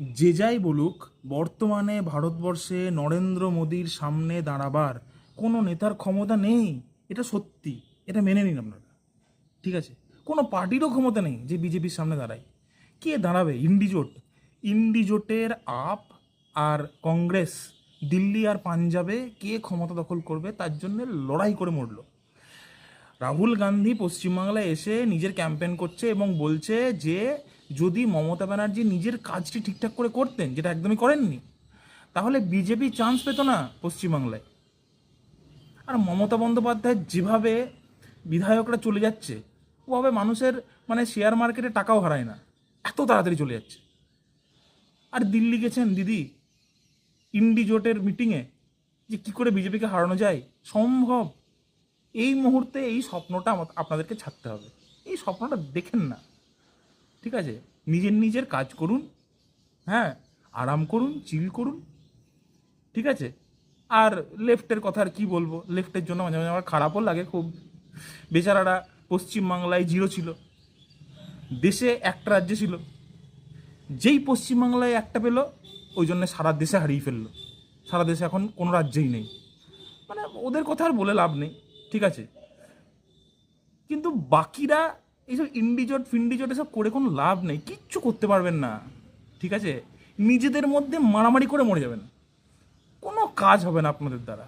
যে যাই বলুক, বর্তমানে ভারতবর্ষে নরেন্দ্র মোদীর সামনে দাঁড়াবার কোনো নেতার ক্ষমতা নেই। এটা সত্যি, এটা মেনে নিন আপনারা। ঠিক আছে, কোনো পার্টিরও ক্ষমতা নেই যে বিজেপির সামনে দাঁড়ায়। কে দাঁড়াবে? ইন্ডিজোট। ইন্ডিজোটের আপ আর কংগ্রেস দিল্লি আর পাঞ্জাবে কে ক্ষমতা দখল করবে তার জন্য লড়াই করে মরল। রাহুল গান্ধী পশ্চিমবাংলায় এসে নিজের ক্যাম্পেন করছে এবং বলছে যে যদি মমতা ব্যানার্জি নিজের কাজটি ঠিকঠাক করে করতেন, যেটা একদমই করেননি, তাহলে বিজেপি চান্স পেত না পশ্চিমবাংলায়। আর মমতা বন্দ্যোপাধ্যায় যেভাবে বিধায়করা চলে যাচ্ছে, ওভাবে মানুষের মানে শেয়ার মার্কেটে টাকাও হারায় না, এত তাড়াতাড়ি চলে যাচ্ছে। আর দিল্লি গেছেন দিদি ইন্ডিজোটের মিটিংয়ে, যে কী করে বিজেপিকে হারানো যায়, সম্ভব। এই মুহূর্তে এই স্বপ্নটা আপনাদেরকে ছাড়তে হবে। এই স্বপ্নটা দেখেন না, ঠিক আছে? নিজের নিজের কাজ করুন, হ্যাঁ, আরাম করুন, চিল করুন, ঠিক আছে? আর লেফটের কথা আর কী বলবো, লেফটের জন্য মাঝে মাঝে আমার খারাপও লাগে খুব। বেচারারা পশ্চিমবাংলায় জিরো ছিল, দেশে একটা রাজ্য ছিল, যেই পশ্চিমবাংলায় একটা পেলো ওই জন্য সারা দেশে হারিয়ে ফেললো। সারা দেশে এখন কোনো রাজ্যেই নেই। মানে ওদের কথা আর বলে লাভ নেই, ঠিক আছে? কিন্তু বাকিরা এইসব ইন্ডিজোট ফিন্ডিজোট এসব করে কোনো লাভ নেই, কিচ্ছু করতে পারবেন না, ঠিক আছে? নিজেদের মধ্যে মারামারি করে মরে যাবেন, কোনো কাজ হবে না আপনাদের দ্বারা।